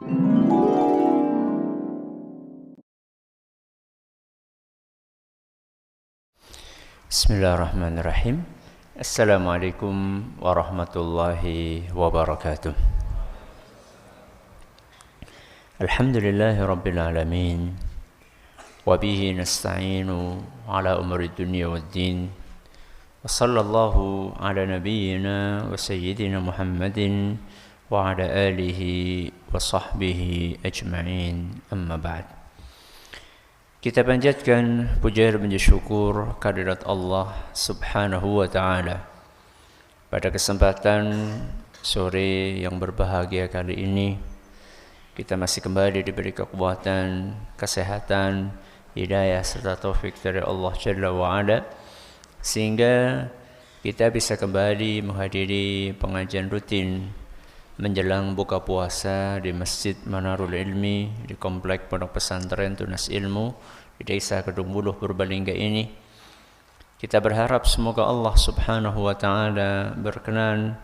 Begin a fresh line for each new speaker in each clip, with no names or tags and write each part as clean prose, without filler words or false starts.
Bismillahirrahmanirrahim. Assalamualaikum warahmatullahi wabarakatuh. Alhamdulillahi rabbil alamin. Wabihi nasta'inu ala umuri dunya waddin. Wa sallallahu ala nabiyyina wa sayyidina Muhammadin wa ala alihi wa sahbihi ajma'in. Amma ba'd. Kita panjatkan puja dan puji syukur kehadirat Allah Subhanahu wa taala. Pada kesempatan sore yang berbahagia kali ini, kita masih kembali diberi kekuatan, kesehatan, hidayah serta taufik dari Allah Jalla wa Ala, sehingga kita bisa kembali menghadiri pengajian rutin menjelang buka puasa di Masjid Manarul Ilmi di Komplek Pondok Pesantren Tunas Ilmu di Desa Kedung Buluh Purbalingga ini. Kita berharap semoga Allah Subhanahu wa taala berkenan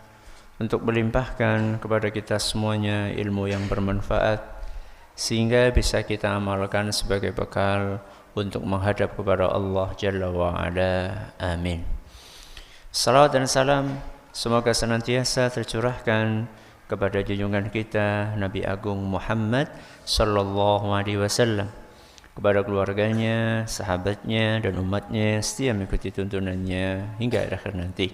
untuk melimpahkan kepada kita semuanya ilmu yang bermanfaat sehingga bisa kita amalkan sebagai bekal untuk menghadap kepada Allah Jalla wa Ala. Amin. Salawat dan salam semoga senantiasa tercurahkan kepada junjungan kita Nabi Agung Muhammad sallallahu alaihi wasallam, kepada keluarganya, sahabatnya dan umatnya setia mengikuti tuntunannya hingga akhir nanti.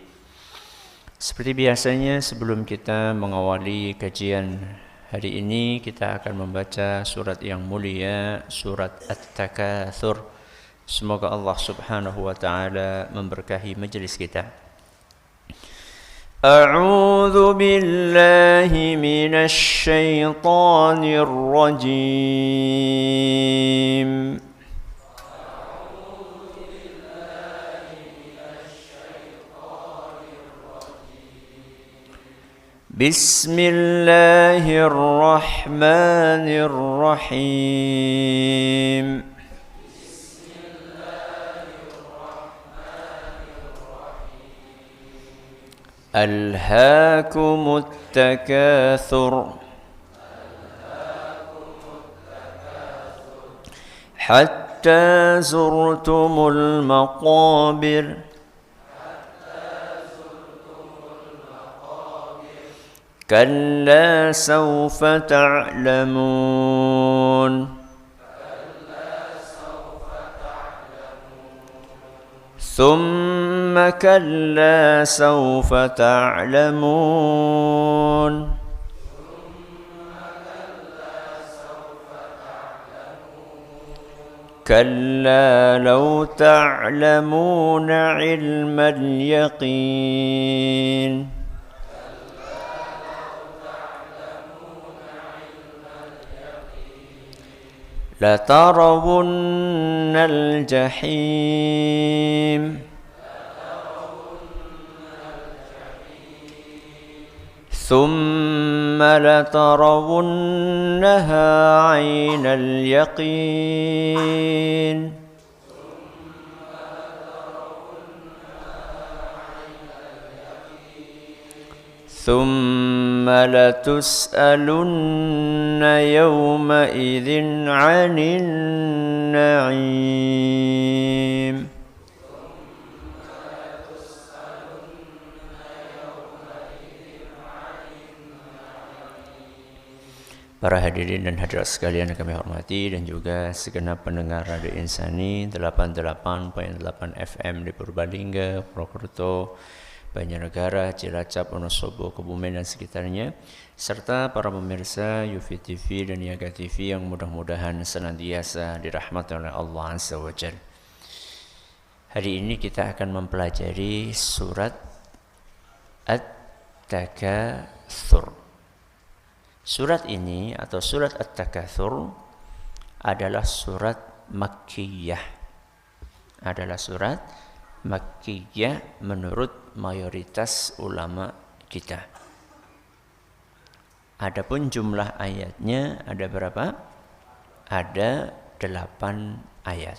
Seperti biasanya, sebelum kita mengawali kajian hari ini, kita akan membaca surat yang mulia, surat At-Takatsur. Semoga Allah Subhanahu wa taala memberkahi majelis kita. أعوذ بالله من الشيطان الرجيم بسم الله الرحمن الرحيم ألهاكم التكاثر حتى زرتم المقابر كلا سوف تعلمون ثم كلا سوف تعلمون كلا لو تعلمون علم اليقين لترون الجحيم ثم لترونها عين اليقين ثم لتسألن يومئذ عن النعيم. Para hadirin dan hadirat sekalian yang kami hormati, dan juga segenap pendengar Radio Insani 88.8 FM di Purbalingga, Purwokerto, Banjarnegara, Cilacap, Wonosobo, Kebumen dan sekitarnya, serta para pemirsa Yufi TV dan Niaga TV yang mudah-mudahan senantiasa dirahmati oleh Allah Azza wa Jalla. Hari ini kita akan mempelajari surat At-Takatsur. Surat ini atau surat At-Takatsur adalah surat Makkiyah. Adalah surat Makkiyah menurut mayoritas ulama kita. Adapun jumlah ayatnya ada berapa? Ada 8 ayat.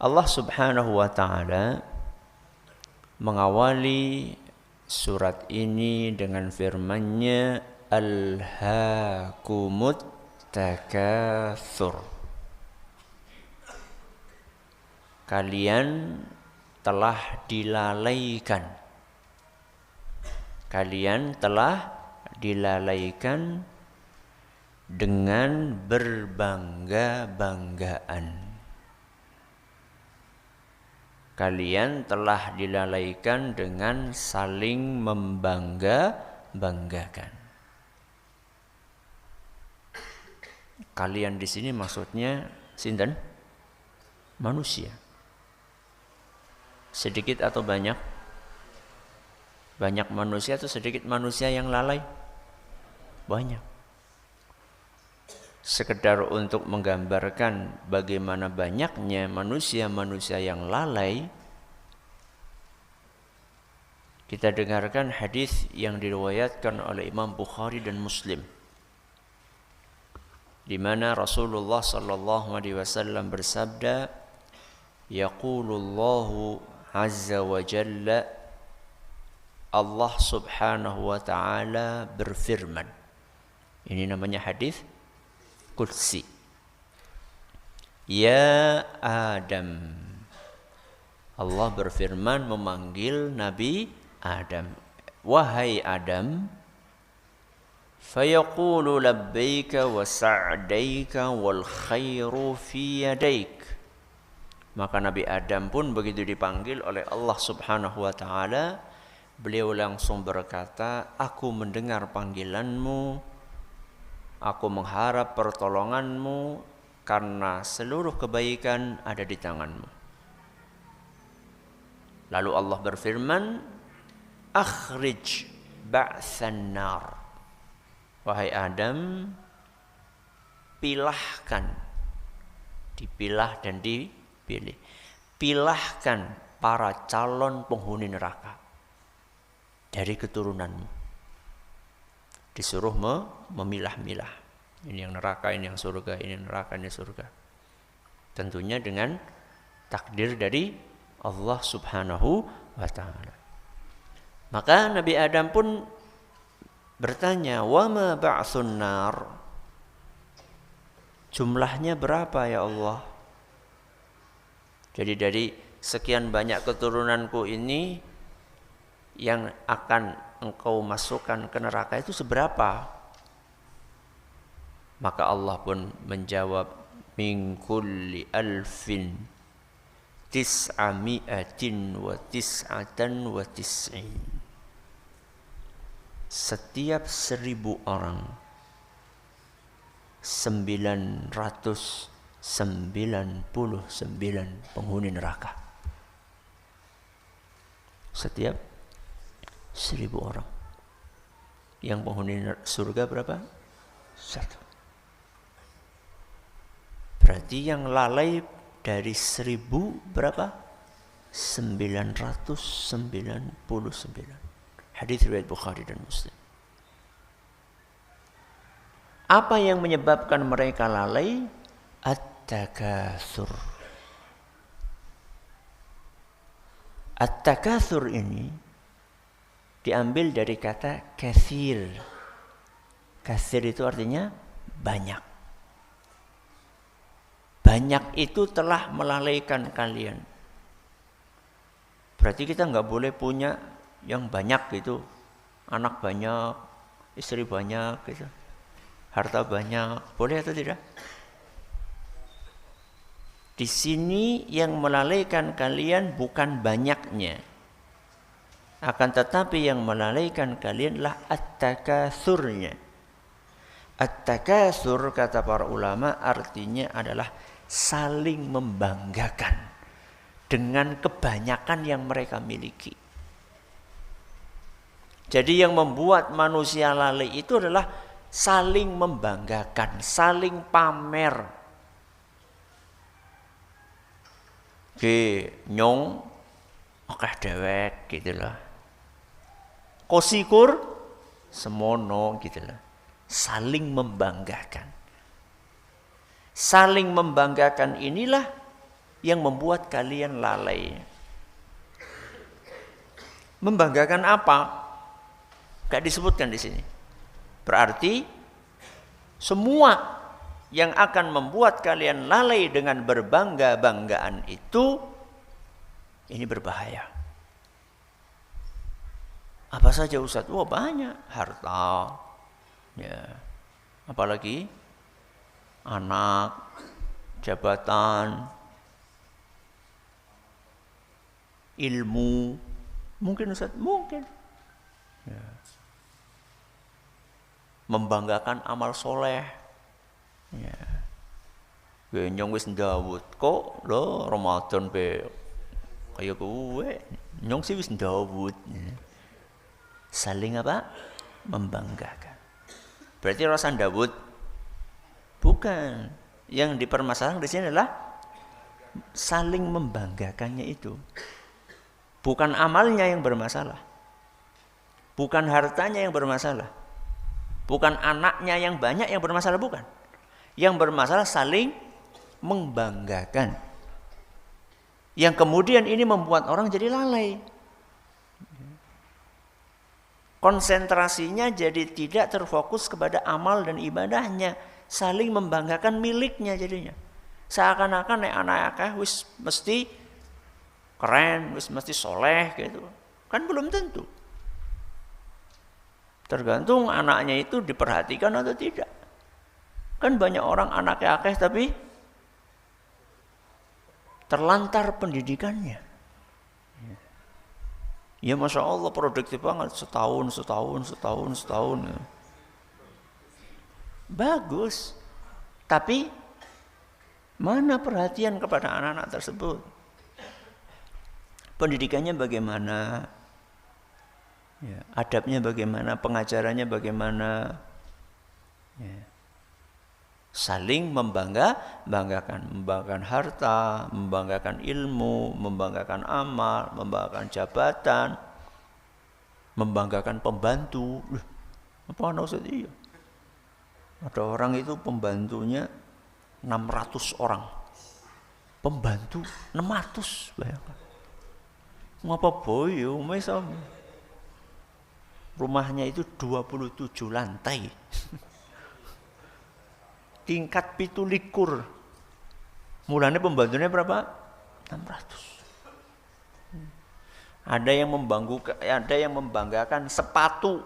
Allah Subhanahu wa taala mengawali surat ini dengan firman-Nya, Alhaakumut takatsur. Kalian telah dilalaikan. Kalian telah dilalaikan dengan berbangga-banggaan. Kalian telah dilalaikan dengan saling membangga-banggakan. Kalian di sini maksudnya sinten? Manusia. Sedikit atau banyak? Banyak manusia atau sedikit manusia yang lalai? Banyak. Sekedar untuk menggambarkan bagaimana banyaknya manusia-manusia yang lalai, kita dengarkan hadis yang diriwayatkan oleh Imam Bukhari dan Muslim, di mana Rasulullah sallallahu alaihi wasallam bersabda, yaqulullahu azza wa jalla, Allah subhanahu wa ta'ala berfirman. Ini namanya hadis qudsi. Ya Adam. Allah berfirman memanggil Nabi Adam. Wahai Adam. Fayaqulu labbaika wa sa'daika wal khairu fi yadaik. Maka Nabi Adam pun begitu dipanggil oleh Allah subhanahu wa ta'ala, beliau langsung berkata, aku mendengar panggilanmu, aku mengharap pertolonganmu, karena seluruh kebaikan ada di tanganmu. Lalu Allah berfirman, akhrij ba'than nar. Wahai Adam, pilahkan, dipilah dan dipilih, pilahkan para calon penghuni neraka dari keturunanmu. Disuruh memilah-milah. Ini yang neraka, ini yang surga, ini neraka, ini surga. Tentunya dengan takdir dari Allah subhanahu wa ta'ala. Maka Nabi Adam pun bertanya, wa ma ba'tsun nar? Jumlahnya berapa ya Allah? Jadi dari sekian banyak keturunanku ini, yang akan engkau masukkan ke neraka itu seberapa? Maka Allah pun menjawab, min kulli alfin tis'ami'atin wa tis'atan wa tis'in. Setiap 1000 orang 999 penghuni neraka. Setiap 1000 orang. Yang penghuni surga berapa? 1. Berarti yang lalai dari 1000 berapa? 999. Hadis riwayat Bukhari dan Muslim. Apa yang menyebabkan mereka lalai? At-takatsur. At-takatsur ini diambil dari kata katsir. Katsir itu artinya banyak. Banyak itu telah melalaikan kalian. Berarti kita nggak boleh punya yang banyak gitu. Anak banyak, istri banyak gitu. Harta banyak, boleh atau tidak? Di sini yang melalaikan kalian bukan banyaknya. Akan tetapi yang melalaikan kalian adalah at-takatsurnya. At-takatsur kata para ulama artinya adalah saling membanggakan dengan kebanyakan yang mereka miliki. Jadi yang membuat manusia lalai itu adalah saling membanggakan, saling pamer. Ki nyong akeh dewek gitu lah. Kosikur semono gitu lah. Saling membanggakan. Saling membanggakan inilah yang membuat kalian lalai. Membanggakan apa? Gak disebutkan di sini. Berarti semua yang akan membuat kalian lalai dengan berbangga-banggaan itu, ini berbahaya. Apa saja Ustaz? Wah banyak. Harta, ya. Apalagi anak, jabatan, ilmu. Mungkin Ustaz? Mungkin. Ya. Membanggakan amal soleh. Ya. Nyong wis ndawut kok lho Ramadan pe kaya kowe. Nyong sih wis ndawut. Ya. Saling apa? Membanggakan. Berarti rasa ndawut bukan. Yang dipermasalahkan di sini adalah saling membanggakannya itu. Bukan amalnya yang bermasalah. Bukan hartanya yang bermasalah. Bukan anaknya yang banyak yang bermasalah, bukan. Yang bermasalah saling membanggakan. Yang kemudian ini membuat orang jadi lalai. Konsentrasinya jadi tidak terfokus kepada amal dan ibadahnya. Saling membanggakan miliknya jadinya. Seakan-akan anak akeh wis mesti keren, wis mesti soleh gitu. Kan belum tentu. Tergantung anaknya itu diperhatikan atau tidak. Kan banyak orang anaknya akeh tapi terlantar pendidikannya. Ya Masya Allah produktif banget, setahun. Bagus. Tapi mana perhatian kepada anak-anak tersebut? Pendidikannya bagaimana? Ya, adabnya bagaimana? Pengajarannya bagaimana? Ya. Saling membanggakan harta, membanggakan ilmu, membanggakan amal, membanggakan jabatan, membanggakan pembantu. Apa Ustaz? Iya. Ada orang itu pembantunya 600 orang. Pembantu 600, bayangkan. Ngapa boyo, mesam. Rumahnya itu 27 lantai. Tingkat 17. Mulanya pembantunya berapa? 600. Ada yang membanggakan sepatu.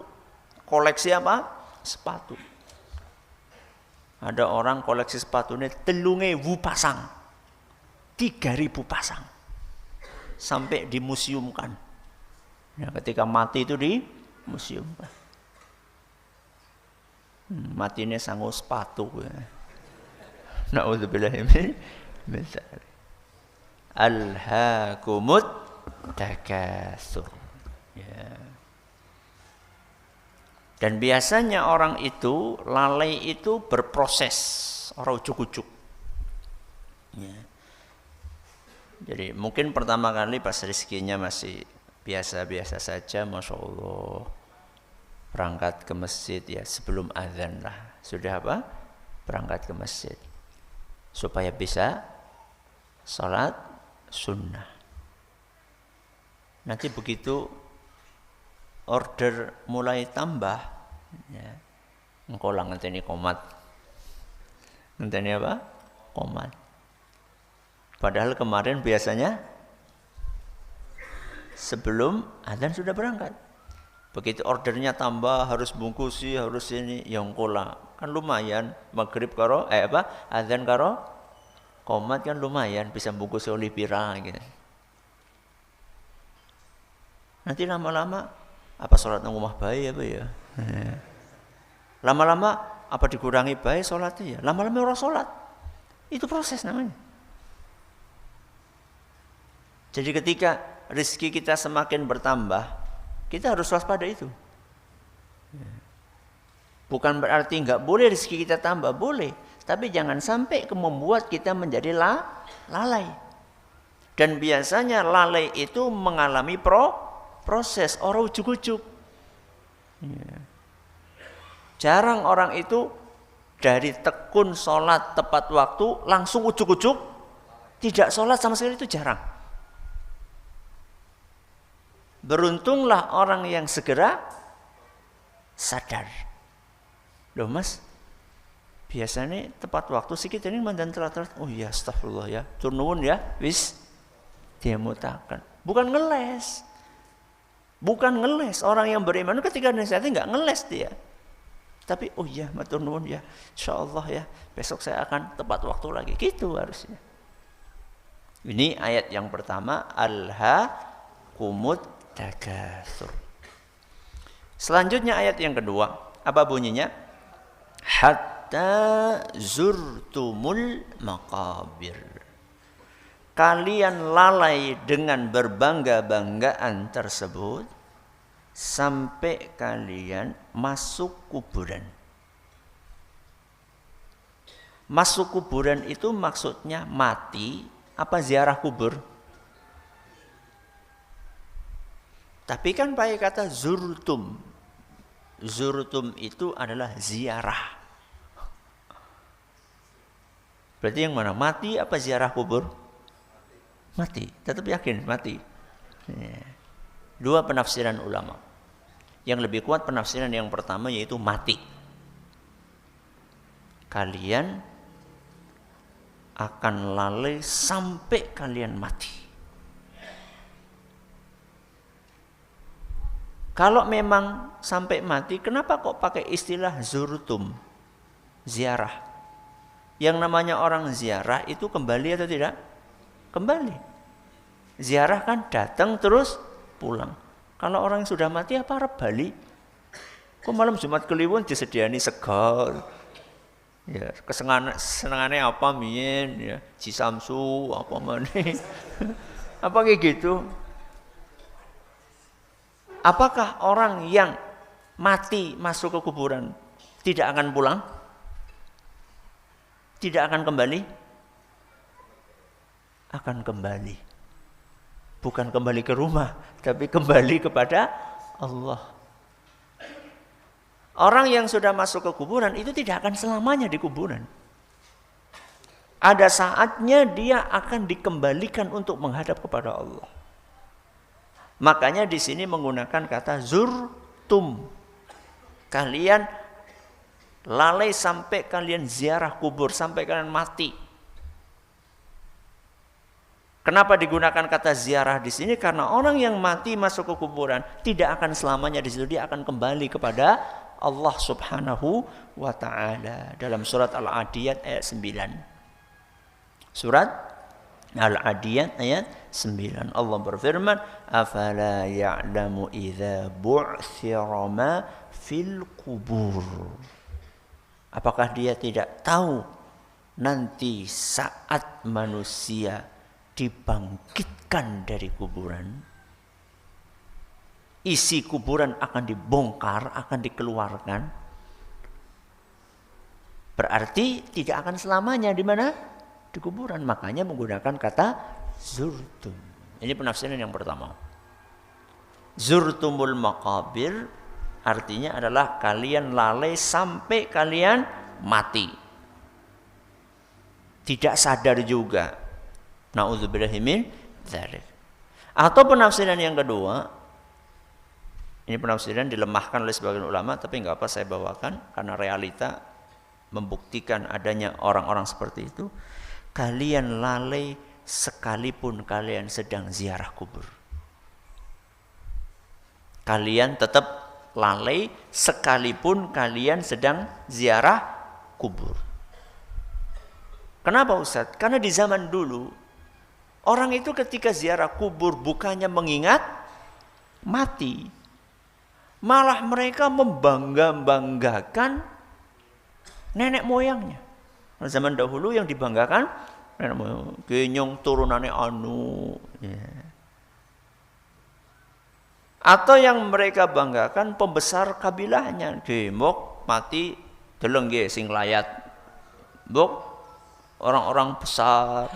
Koleksi apa? Sepatu. Ada orang koleksi sepatunya 3.000 pasang. 3.000 pasang. Sampai dimuseumkan. Ya, ketika mati itu dimuseumkan. Matinya sanggup sepatu. Na'udzubillah min dzalik. Alhaakumut takatsur. Ya. Dan biasanya orang itu lalai itu berproses, orang ujuk-ujuk. Ya. Jadi mungkin pertama kali pas rezekinya masih biasa-biasa saja, Masya Allah. Berangkat ke masjid ya sebelum azan lah. Sudah apa? Berangkat ke masjid. Supaya bisa sholat sunnah. Nanti begitu order mulai tambah, ya, engkau lah ngenteni komat. Ngenteni apa? Komat. Padahal kemarin biasanya sebelum azan sudah berangkat. Begitu ordernya tambah, harus bungkusi, harus ini, ya engkau lah. Kan lumayan, maghrib karo, azan karo komat kan lumayan, bisa bungkusi oleh pira gitu. Nanti lama-lama apa sholat nang rumah baik apa ya? Lama-lama apa dikurangi baik sholatnya ya? Lama-lama orang sholat. Itu proses namanya. Jadi ketika rezeki kita semakin bertambah, kita harus waspada itu. Bukan berarti enggak boleh rezeki kita tambah, boleh. Tapi jangan sampai membuat kita menjadi lalai. Dan biasanya lalai itu mengalami proses, orang ujuk-ujuk. Ya. Jarang orang itu dari tekun sholat tepat waktu langsung ujuk-ujuk tidak sholat sama sekali, itu jarang. Beruntunglah orang yang segera sadar. Loh Mas, biasanya tepat waktu sikit ini mandan telat-telat. Oh iya, astagfirullah ya. Tur nuwun ya, wis diamutaken. Bukan ngeles. Bukan ngeles. Orang yang beriman ketika nasihati enggak ngeles dia. Tapi oh iya, matur nuwun ya. Insyaallah ya, besok saya akan tepat waktu lagi. Gitu harusnya. Ini ayat yang pertama, alhaakumut takatsur. Selanjutnya ayat yang kedua, apa bunyinya? Hatta zurtumul maqabir. Kalian lalai dengan berbangga-banggaan tersebut sampai kalian masuk kuburan. Masuk kuburan itu maksudnya mati apa ziarah kubur? Tapi kan pakai kata zurtum. Zurtum itu adalah ziarah. Berarti yang mana? Mati apa ziarah kubur? Mati. Tetap yakin mati. Dua penafsiran ulama. Yang lebih kuat penafsiran yang pertama yaitu mati. Kalian akan lalai sampai kalian mati. Kalau memang sampai mati, kenapa kok pakai istilah zurtum? Ziarah. Yang namanya orang ziarah itu kembali atau tidak? Kembali. Ziarah kan datang terus pulang. Kalau orang yang sudah mati apa arep bali? Kok malam Jumat Kliwon disediani segar. Ya, kesenangannya apa mien ya, cisamsu apa maneh. Apa kayak gitu? Apakah orang yang mati masuk ke kuburan tidak akan pulang? Tidak akan kembali? Akan kembali. Bukan kembali ke rumah, tapi kembali kepada Allah. Orang yang sudah masuk ke kuburan itu tidak akan selamanya di kuburan. Ada saatnya dia akan dikembalikan untuk menghadap kepada Allah. Makanya di sini menggunakan kata zurtum. Kalian lalai sampai kalian ziarah kubur, sampai kalian mati. Kenapa digunakan kata ziarah di sini? Karena orang yang mati masuk ke kuburan tidak akan selamanya di situ, dia akan kembali kepada Allah Subhanahu wa taala. Dalam surat Al-Adiyat ayat 9. Surat Al-Adiyat ayat 9. Allah berfirman, "Afala ya'lamu idza bu'thira ma fil qubur." Apakah dia tidak tahu nanti saat manusia dibangkitkan dari kuburan, isi kuburan akan dibongkar, akan dikeluarkan. Berarti tidak akan selamanya di mana? Di kuburan. Makanya menggunakan kata zurtum. Ini penafsiran yang pertama. Zurtumul maqabir artinya adalah kalian lalai sampai kalian mati. Tidak sadar juga. Na'udzubillahi min dzalik. Atau penafsiran yang kedua, ini penafsiran dilemahkan oleh sebagian ulama, tapi enggak apa saya bawakan karena realita membuktikan adanya orang-orang seperti itu. Kalian lalai sekalipun kalian sedang ziarah kubur. Kalian tetap lalai sekalipun kalian sedang ziarah kubur. Kenapa Ustaz? Karena di zaman dulu orang itu ketika ziarah kubur bukannya mengingat mati, malah mereka membangga-banggakan nenek moyangnya. Zaman dahulu yang dibanggakan nenek moyang, genyong turunannya anu. Ya. Atau yang mereka banggakan pembesar kabilahnya, gemok mati deleng nggih sing layat. Mbok orang-orang besar.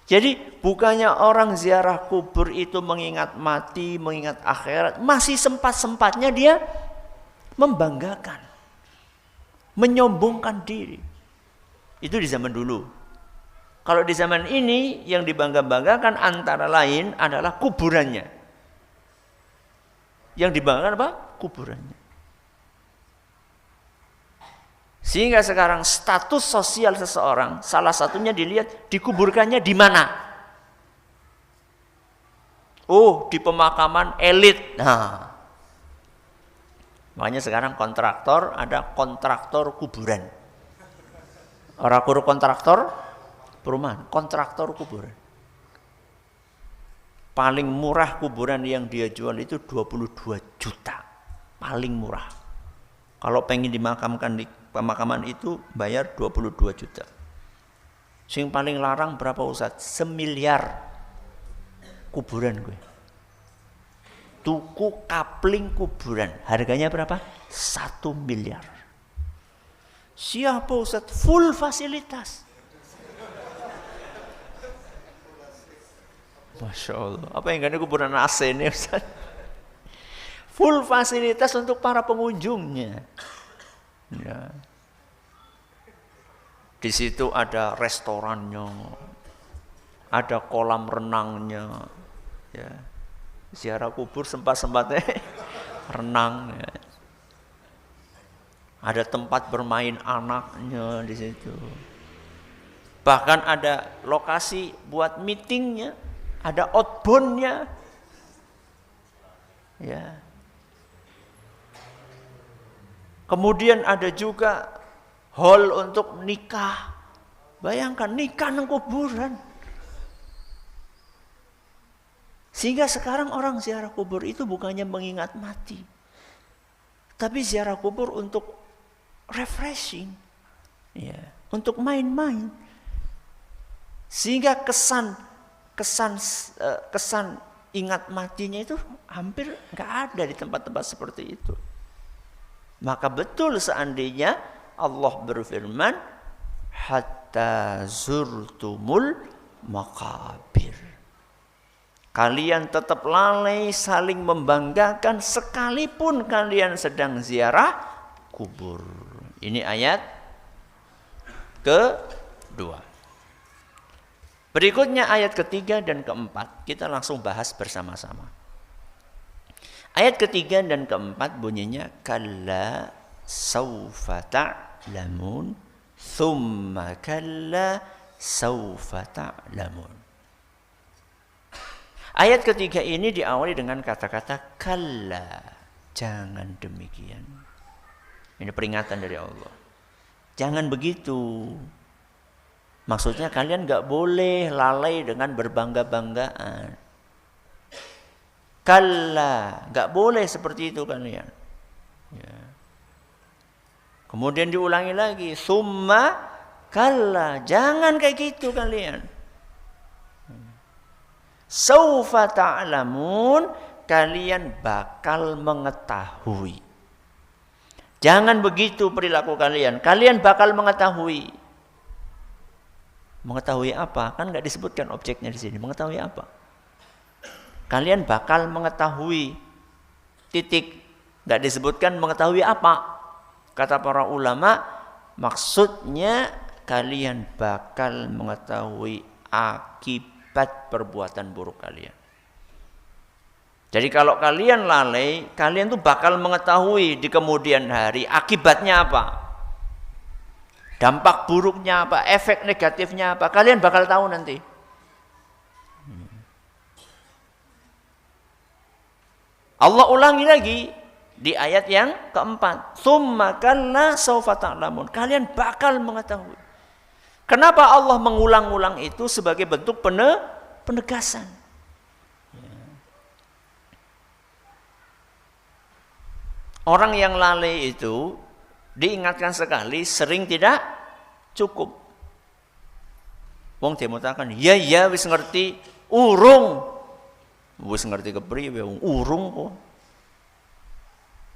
Jadi bukannya orang ziarah kubur itu mengingat mati, mengingat akhirat, masih sempat-sempatnya dia membanggakan, menyombongkan diri. Itu di zaman dulu. Kalau di zaman ini yang dibangga-banggakan antara lain adalah kuburannya. Yang dibanggakan apa? Kuburannya. Sehingga sekarang status sosial seseorang salah satunya dilihat dikuburkannya di mana. Oh, di pemakaman elit. Nah, makanya sekarang kontraktor ada kontraktor kuburan. Orang guru kontraktor perumahan, kontraktor kuburan. Paling murah kuburan yang dia jual itu 22 juta. Paling murah. Kalau pengen dimakamkan di pemakaman itu bayar 22 juta. Sing paling larang berapa Ustaz? 1 miliar kuburan gue. Tuku kapling kuburan. Harganya berapa? 1 miliar. Siapa Ustaz? Full fasilitas. Masya Allah. Apa yang ada kuburan AC ini Ustaz? Full fasilitas untuk para pengunjungnya. Ya. Di situ ada restorannya, ada kolam renangnya. Ya. Ziarah kubur sempat-sempatnya renang. Ya. Ada tempat bermain anaknya di situ. Bahkan ada lokasi buat meetingnya, ada outboundnya. Ya. Kemudian ada juga hall untuk nikah. Bayangkan nikah nang kuburan. Sehingga sekarang orang ziarah kubur itu bukannya mengingat mati, tapi ziarah kubur untuk refreshing, ya, untuk main-main. Sehingga kesan ingat matinya itu hampir nggak ada di tempat-tempat seperti itu. Maka betul seandainya Allah berfirman, hatta zurtumul maqabir. Kalian tetap lalai saling membanggakan sekalipun kalian sedang ziarah kubur. Ini ayat kedua. Berikutnya ayat ketiga dan keempat. Kita langsung bahas bersama-sama. Ayat ketiga dan keempat bunyinya kalla saufa ta'lamun thumma kalla saufa ta'lamun. Ayat ketiga ini diawali dengan kata-kata kalla, jangan demikian. Ini peringatan dari Allah. Jangan begitu. Maksudnya kalian gak boleh lalai dengan berbangga-banggaan. Kalla, gak boleh seperti itu kalian. Ya. Kemudian diulangi lagi, summa kalla, jangan kayak gitu kalian. Saufa ta'lamun, kalian bakal mengetahui. Jangan begitu perilaku kalian. Kalian bakal mengetahui. Mengetahui apa? Kan gak disebutkan objeknya di sini. Mengetahui apa? Kalian bakal mengetahui, titik, nggak disebutkan mengetahui apa. Kata para ulama, maksudnya kalian bakal mengetahui akibat perbuatan buruk kalian. Jadi kalau kalian lalai, kalian tuh bakal mengetahui di kemudian hari akibatnya apa, dampak buruknya apa, efek negatifnya apa, kalian bakal tahu nanti. Allah ulangi lagi di ayat yang keempat. Tsumma kalla saufa ta'lamun. Kalian bakal mengetahui. Kenapa Allah mengulang-ulang itu sebagai bentuk penegasan? Orang yang lalai itu diingatkan sekali, sering tidak cukup. Wong demutakan, ya wis ngerti, urung. Wis ngerti kepriye wong urung kok.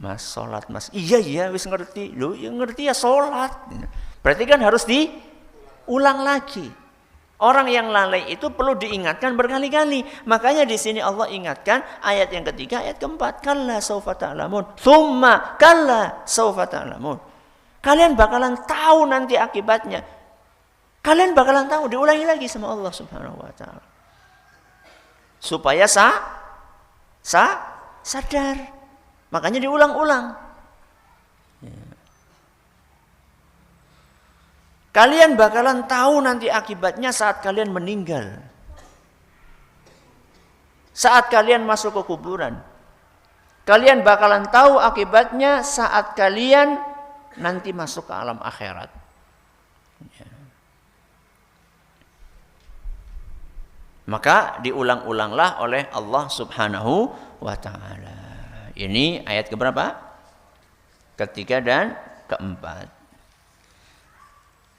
Mas salat Mas. Iya wis ngerti. Loh, ya ngerti ya salat. Berarti kan harus diulang lagi. Orang yang lalai itu perlu diingatkan berkali-kali. Makanya di sini Allah ingatkan ayat yang ketiga, ayat keempat, kalla saufa ta'lamun. Tsumma kalla saufa ta'lamun. Kalian bakalan tahu nanti akibatnya. Kalian bakalan tahu, diulangi lagi sama Allah Subhanahu wa taala. Supaya sadar. Makanya diulang-ulang. Kalian bakalan tahu nanti akibatnya saat kalian meninggal. Saat kalian masuk ke kuburan. Kalian bakalan tahu akibatnya saat kalian nanti masuk ke alam akhirat. Ya. Maka diulang-ulanglah oleh Allah Subhanahu wa ta'ala. Ini ayat keberapa? Ketiga dan keempat.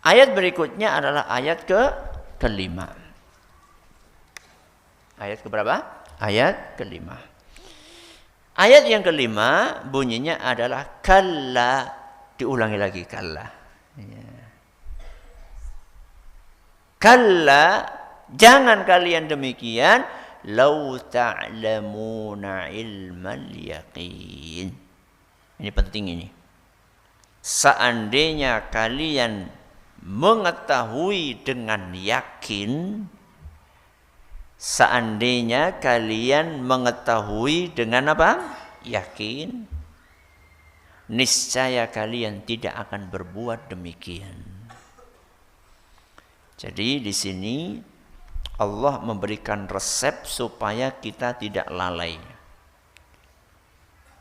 Ayat berikutnya adalah ayat kelima. Ayat keberapa? Ayat kelima. Ayat yang kelima bunyinya adalah kalla. Diulangi lagi kalla. Ya. Kalla. Jangan kalian demikian, lau ta'lamuna ilmal yaqin. Ini penting ini. Seandainya kalian mengetahui dengan yakin, seandainya kalian mengetahui dengan apa? Yakin, niscaya kalian tidak akan berbuat demikian. Jadi di sini Allah memberikan resep supaya kita tidak lalai.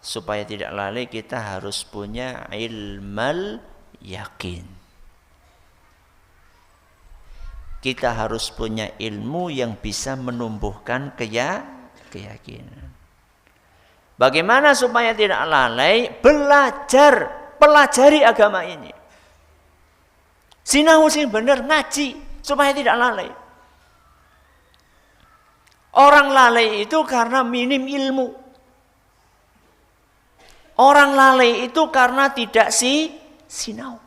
Supaya tidak lalai kita harus punya ilmal yakin. Kita harus punya ilmu yang bisa menumbuhkan keyakinan. Bagaimana supaya tidak lalai? Belajar, pelajari agama ini. Sinau sing bener, ngaji supaya tidak lalai. Orang lalai itu karena minim ilmu. Orang lalai itu karena tidak sinau.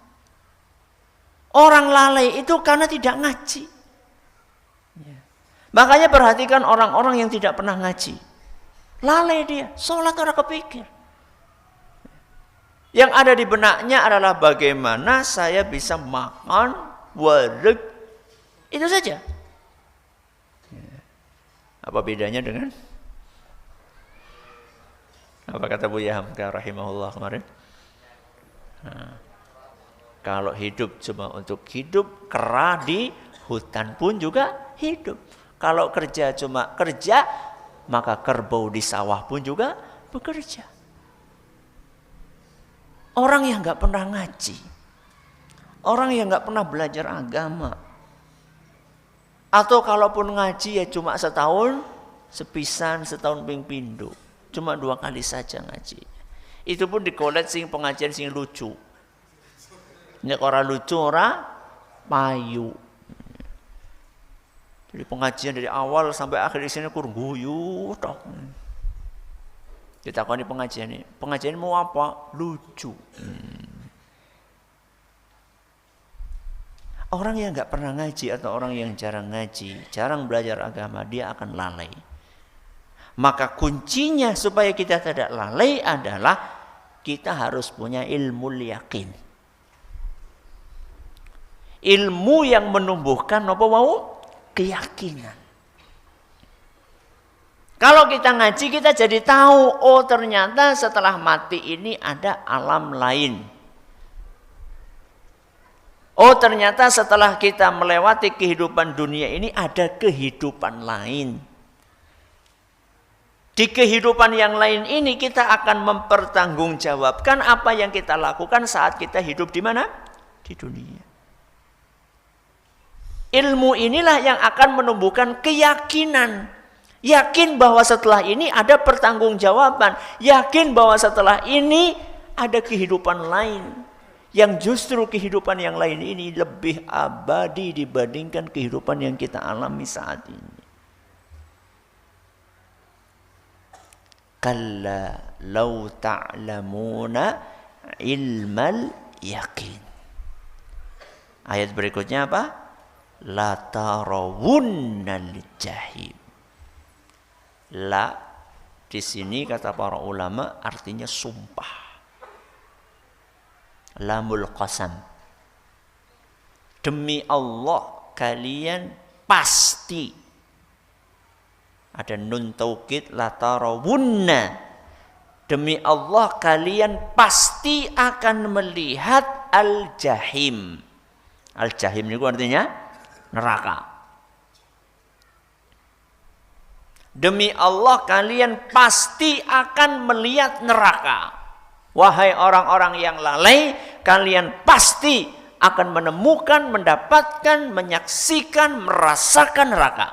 Orang lalai itu karena tidak ngaji. Ya. Makanya perhatikan orang-orang yang tidak pernah ngaji. Lalai dia, sholat orang kepikir. Yang ada di benaknya adalah bagaimana saya bisa makan, wareg. Itu saja. Apa bedanya dengan apa kata Buya Hamka rahimahullah kemarin? Nah, kalau hidup cuma untuk hidup, kera di hutan pun juga hidup. Kalau kerja cuma kerja, maka kerbau di sawah pun juga bekerja. Orang yang nggak pernah ngaji, orang yang nggak pernah belajar agama, atau kalaupun ngaji ya cuma setahun, sepisan, setahun ping pindho. Cuma 2 kali saja ngaji. Itu pun dikolet sing pengajian sing lucu. Nek ora lucu ora payu. Jadi pengajian dari awal sampai akhir di sini kur guyu tok. Ditakoni pengajian ini. Pengajian mau apa? Lucu. Orang yang nggak pernah ngaji atau orang yang jarang ngaji, jarang belajar agama, dia akan lalai. Maka kuncinya supaya kita tidak lalai adalah kita harus punya ilmu yakin. Ilmu yang menumbuhkan apa mau? Keyakinan. Kalau kita ngaji kita jadi tahu, oh ternyata setelah mati ini ada alam lain. Oh ternyata setelah kita melewati kehidupan dunia ini ada kehidupan lain. Di kehidupan yang lain ini kita akan mempertanggungjawabkan apa yang kita lakukan saat kita hidup di mana? Di dunia. Ilmu inilah yang akan menumbuhkan keyakinan. Yakin bahwa setelah ini ada pertanggungjawaban. Yakin bahwa setelah ini ada kehidupan lain. Yang justru kehidupan yang lain ini lebih abadi dibandingkan kehidupan yang kita alami saat ini. Kalla law ta'lamuna ilmal yakin. Ayat berikutnya apa? La tarawunnal jahim. La di sini kata para ulama artinya sumpah. Lamul qasam. Demi Allah kalian pasti. Ada nun taukid la tarawunna. Demi Allah kalian pasti akan melihat al-jahim. Al-jahim itu artinya neraka. Demi Allah kalian pasti akan melihat neraka. Wahai orang-orang yang lalai, kalian pasti akan menemukan, mendapatkan, menyaksikan, merasakan neraka.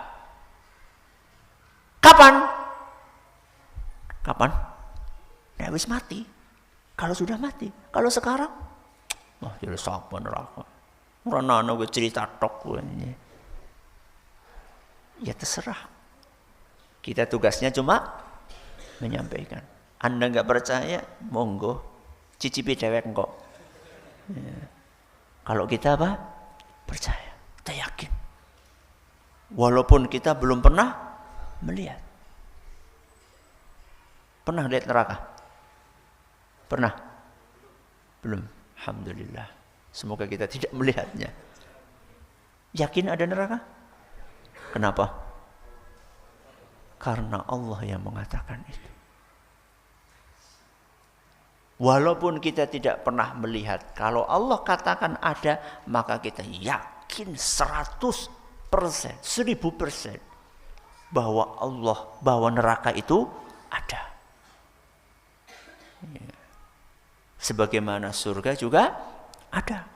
Kapan? Kapan? Ya wis mati. Kalau sudah mati. Kalau sekarang, wah jadi sapa neraka. Ora ana cerita tok ini. Ya terserah. Kita tugasnya cuma menyampaikan. Anda nggak percaya, monggo cicipi dewek kok. Ya. Kalau kita apa? Percaya, kita yakin. Walaupun kita belum pernah melihat. Pernah lihat neraka? Pernah? Belum. Alhamdulillah. Semoga kita tidak melihatnya. Yakin ada neraka? Kenapa? Karena Allah yang mengatakan itu. Walaupun kita tidak pernah melihat, kalau Allah katakan ada, maka kita yakin 100%, 1000% bahwa neraka itu ada. Ya. Sebagaimana surga juga ada.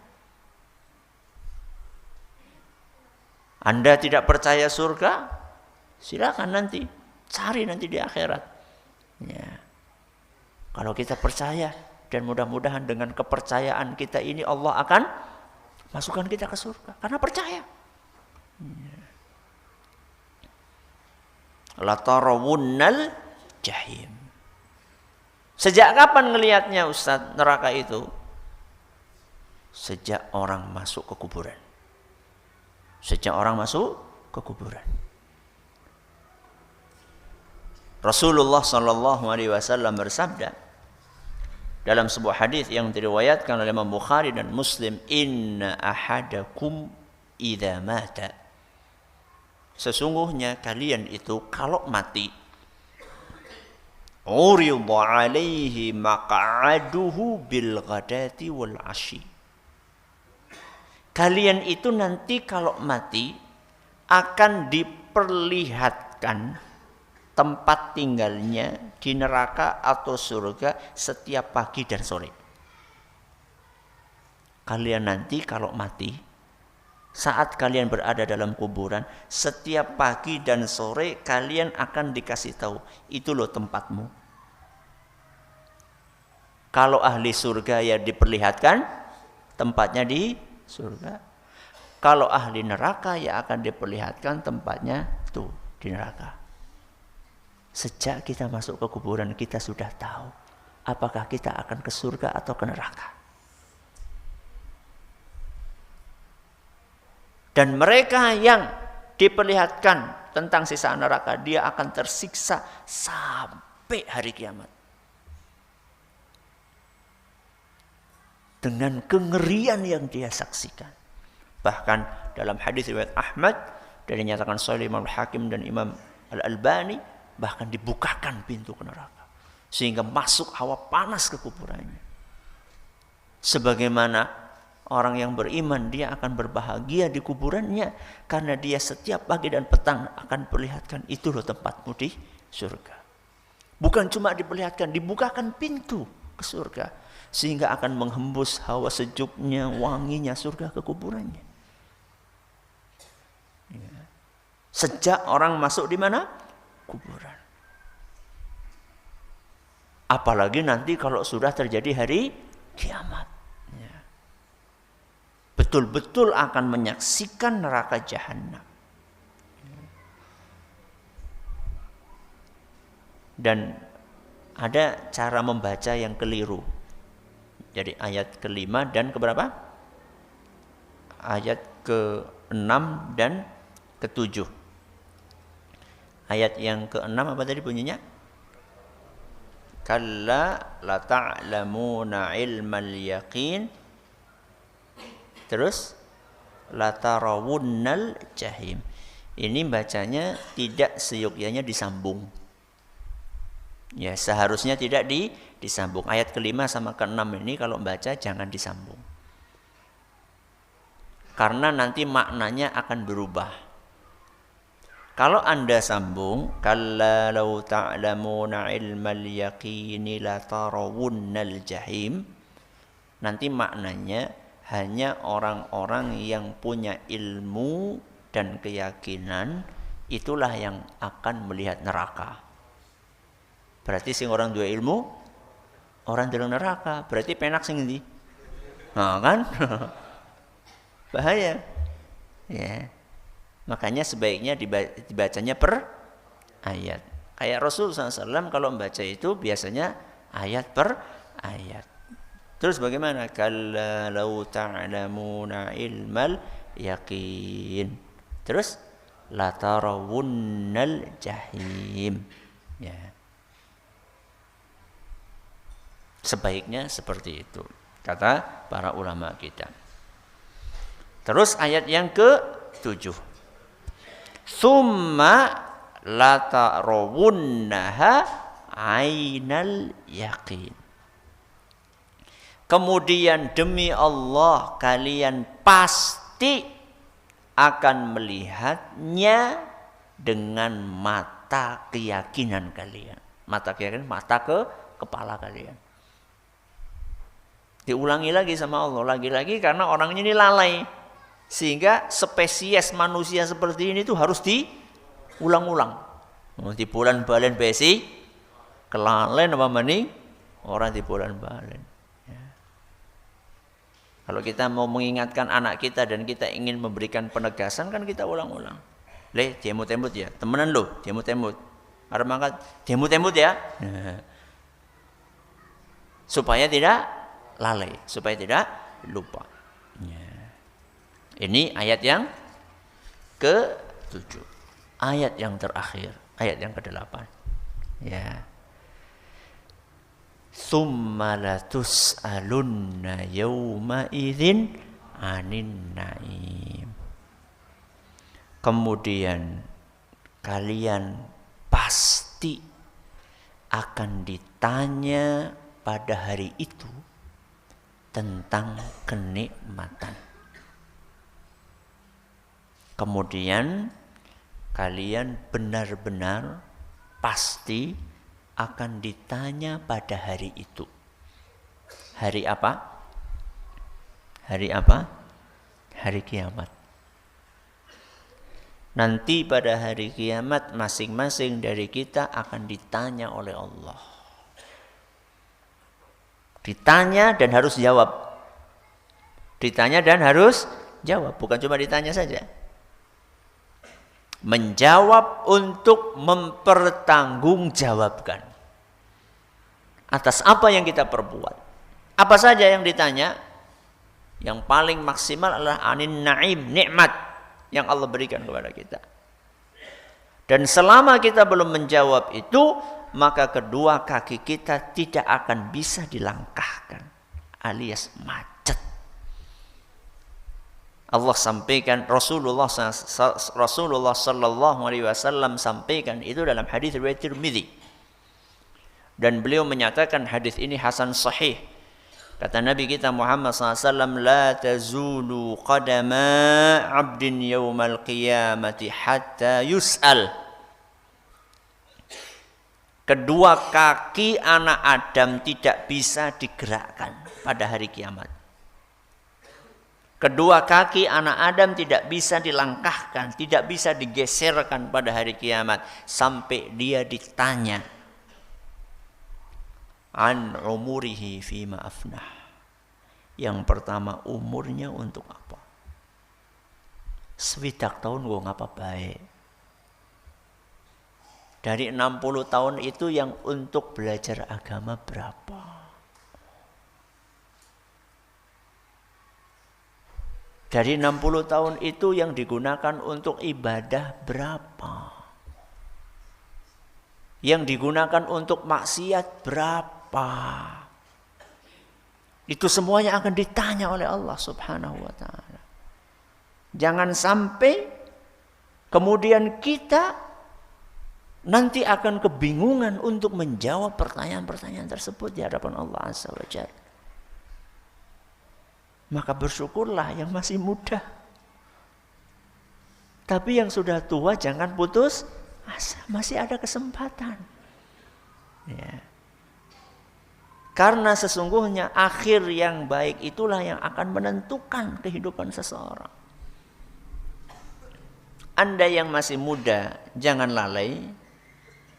Anda tidak percaya surga? Silakan nanti cari nanti di akhirat. Ya. Kalau kita percaya dan mudah-mudahan dengan kepercayaan kita ini Allah akan masukkan kita ke surga karena percaya. Ya. La tarawunnal jahim. Sejak kapan ngelihatnya Ustaz neraka itu? Sejak orang masuk ke kuburan. Sejak orang masuk ke kuburan. Rasulullah sallallahu alaihi wasallam bersabda dalam sebuah hadis yang diriwayatkan oleh Imam Bukhari dan Muslim, inna ahadakum idza mata, sesungguhnya kalian itu kalau mati, urida alaihi maq'aduhu bil ghadati wal 'ashi, kalian itu nanti kalau mati akan diperlihatkan tempat tinggalnya di neraka atau surga setiap pagi dan sore. Kalian nanti kalau mati, saat kalian berada dalam kuburan, setiap pagi dan sore kalian akan dikasih tahu, itu loh tempatmu. Kalau ahli surga ya diperlihatkan tempatnya di surga. Kalau ahli neraka ya akan diperlihatkan tempatnya tuh di neraka. Sejak kita masuk ke kuburan kita sudah tahu apakah kita akan ke surga atau ke neraka. Dan mereka yang diperlihatkan tentang sisa neraka, dia akan tersiksa sampai hari kiamat. Dengan kengerian yang dia saksikan. Bahkan dalam hadis riwayat Ahmad dan dinyatakan sahih Imam Hakim dan Imam Al-Albani, bahkan dibukakan pintu ke neraka sehingga masuk hawa panas ke kuburannya. Sebagaimana orang yang beriman, dia akan berbahagia di kuburannya karena dia setiap pagi dan petang akan perlihatkan, itu loh tempatmu di surga. Bukan cuma diperlihatkan, dibukakan pintu ke surga sehingga akan menghembus hawa sejuknya, wanginya surga ke kuburannya. Ya. Sejak orang masuk di mana? Kuburan. Apalagi nanti kalau sudah terjadi hari kiamat. Ya. Betul-betul akan menyaksikan neraka jahanam. Dan ada cara membaca yang keliru. Jadi ayat ke-5 dan keberapa? Ayat ke-6 dan ke-7. Ayat yang ke-6 apa tadi bunyinya? Kalla la ta'lamuna ilmal yaqin. Terus la tarawunnal jahim. Ini bacanya tidak seyogyanya disambung. Ya, seharusnya tidak disambung. Ayat ke-5 sama ke-6 ini kalau baca jangan disambung. karena nanti maknanya akan berubah. Kalau Anda sambung, kalla law ta'lamuna ilmal yaqini la tarawunnal jahim, nanti maknanya hanya orang-orang yang punya ilmu dan keyakinan itulah yang akan melihat neraka. Berarti sing orang dua ilmu, orang dalam neraka. Berarti penak sing endi? Nah, kan? Bahaya. Ya. Makanya sebaiknya dibacanya per ayat. Kayak Rasul SAW kalau membaca itu biasanya ayat per ayat. Terus bagaimana? Kalla law ta'lamuna ilmal yaqin. Terus la tarawunnal jahim. Ya. Sebaiknya seperti itu, kata para ulama kita. Terus ayat yang ke-7. Summa la tarawunnaha ainal yaqin. Kemudian demi Allah kalian pasti akan melihatnya dengan mata keyakinan kalian. Mata keyakinan, mata ke kepala kalian. Diulangi lagi sama Allah, lagi-lagi karena orangnya ini lalai. Sehingga spesies manusia seperti ini tuh harus diulang-ulang. Di bulan balen besi, kelalen apa maning, orang di bulan balen. Ya. Kalau kita mau mengingatkan anak kita dan kita ingin memberikan penegasan kan kita ulang-ulang. Le, demut-demut ya, temenan lo, demut-demut. Arep mangkat, demut-demut ya. Nah. Supaya tidak lalai, supaya tidak lupa. Ya. Ini ayat yang ke-7. Ayat yang terakhir, ayat yang ke-8. Ya. Tsumma latus'alunna yawma idzin 'anin na'im. Kemudian kalian pasti akan ditanya pada hari itu tentang kenikmatan. Kemudian kalian benar-benar pasti akan ditanya pada hari itu. Hari apa? Hari apa? Hari kiamat. Nanti pada hari kiamat masing-masing dari kita akan ditanya oleh Allah. Ditanya dan harus jawab. Ditanya dan harus jawab, bukan cuma ditanya saja. Menjawab untuk mempertanggungjawabkan atas apa yang kita perbuat. Apa saja yang ditanya? Yang paling maksimal adalah anin na'im, nikmat yang Allah berikan kepada kita. Dan selama kita belum menjawab itu, maka kedua kaki kita tidak akan bisa dilangkahkan, alias macet. Allah sampaikan, Rasulullah sallallahu alaihi wasallam sampaikan itu dalam hadis riwayat Tirmidzi. Dan beliau menyatakan hadis ini hasan sahih. Kata Nabi kita Muhammad SAW, la tazulu qadama abdin yawmal qiyamati hatta yus'al. Kedua kaki anak Adam tidak bisa digerakkan pada hari kiamat. Kedua kaki anak Adam tidak bisa dilangkahkan, tidak bisa digeserkan pada hari kiamat sampai dia ditanya an umurihi fima afnah. Yang pertama, umurnya untuk apa? 70 tahun gue ngapa baik. Dari 60 tahun itu yang untuk belajar agama berapa? Dari 60 tahun itu yang digunakan untuk ibadah berapa? Yang digunakan untuk maksiat berapa? Itu semuanya akan ditanya oleh Allah Subhanahu wa ta'ala. Jangan sampai kemudian kita nanti akan kebingungan untuk menjawab pertanyaan-pertanyaan tersebut di hadapan Allah Azza wa Jalla. Maka bersyukurlah yang masih muda. Tapi yang sudah tua jangan putus asa, masih ada kesempatan. Ya. Karena sesungguhnya akhir yang baik itulah yang akan menentukan kehidupan seseorang. Anda yang masih muda, jangan lalai.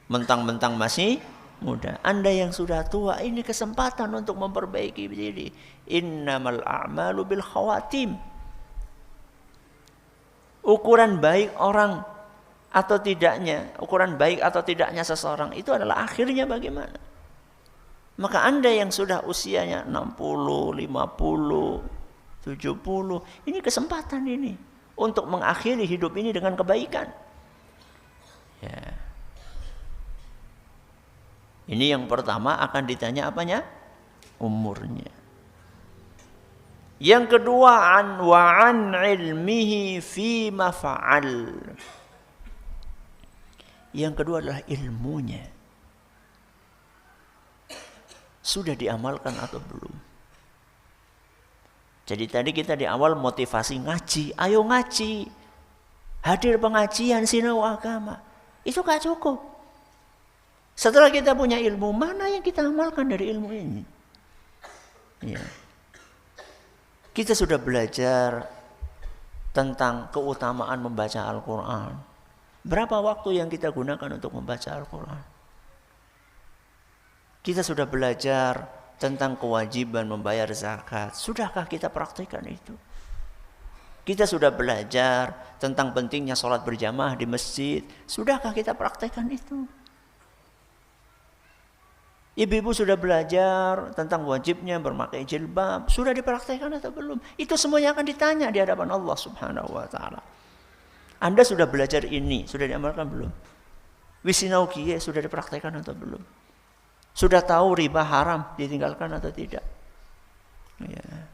Mentang-mentang masih muda. Anda yang sudah tua, ini kesempatan untuk memperbaiki diri. Innamal a'malu bil khawatim. Ukuran baik orang atau tidaknya, ukuran baik atau tidaknya seseorang itu adalah akhirnya bagaimana. Maka Anda yang sudah usianya 60, 50, 70, ini kesempatan ini untuk mengakhiri hidup ini dengan kebaikan. Ya. Ini yang pertama akan ditanya apanya? Umurnya. Yang kedua an ilmihi fi ma fa'al. Yang kedua adalah ilmunya. Sudah diamalkan atau belum? Jadi tadi kita di awal motivasi ngaji. Ayo ngaji. Hadir pengajian sinau agama. Itu gak cukup. Setelah kita punya ilmu, mana yang kita amalkan dari ilmu ini? Ya. Kita sudah belajar tentang keutamaan membaca Al-Quran. Berapa waktu yang kita gunakan untuk membaca Al-Quran? Kita sudah belajar tentang kewajiban membayar zakat. Sudahkah kita praktikkan itu? Kita sudah belajar tentang pentingnya sholat berjamaah di masjid. Sudahkah kita praktikkan itu? Ibu-ibu sudah belajar tentang wajibnya berpakai jilbab. Sudah dipraktikkan atau belum? Itu semuanya akan ditanya di hadapan Allah Subhanahu wa ta'ala. Anda sudah belajar ini, sudah diamalkan belum? Wisinau kiye sudah dipraktikkan atau belum? Sudah tahu riba haram ditinggalkan atau tidak? Ya.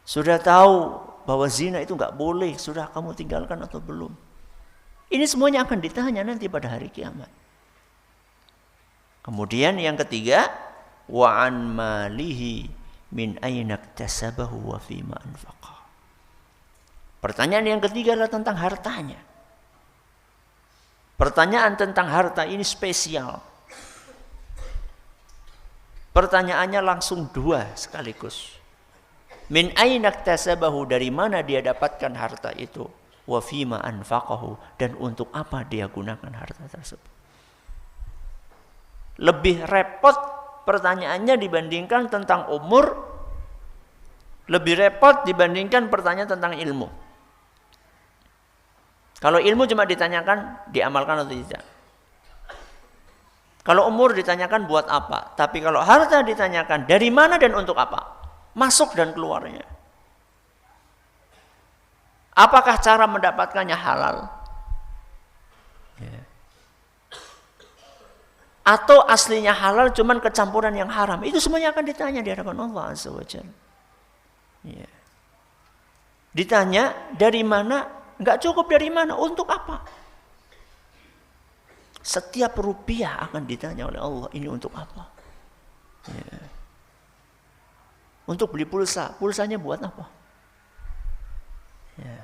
Sudah tahu bahwa zina itu enggak boleh, sudah kamu tinggalkan atau belum? Ini semuanya akan ditanya nanti pada hari kiamat. Kemudian yang ketiga, wa an malihi min aina iktasabahu wa fima anfaqa. Pertanyaan yang ketiga adalah tentang hartanya. Pertanyaan tentang harta ini spesial. Pertanyaannya langsung dua sekaligus. Min aina iktasabahu, dari mana dia dapatkan harta itu? Wa fima anfaqahu, dan untuk apa dia gunakan harta tersebut? Lebih repot pertanyaannya dibandingkan tentang umur, lebih repot dibandingkan pertanyaan tentang ilmu. Kalau ilmu cuma ditanyakan diamalkan atau tidak. Kalau umur ditanyakan buat apa. Tapi kalau harta ditanyakan dari mana dan untuk apa, masuk dan keluarnya. Apakah cara mendapatkannya halal? Ya. Atau aslinya halal cuman kecampuran yang haram. Itu semuanya akan ditanya di hadapan Allah Azza wa Jalla. Ya. Ditanya dari mana, enggak cukup dari mana, untuk apa? Setiap rupiah akan ditanya oleh Allah, ini untuk apa? Ya. Untuk beli pulsa, pulsanya buat apa? Ya.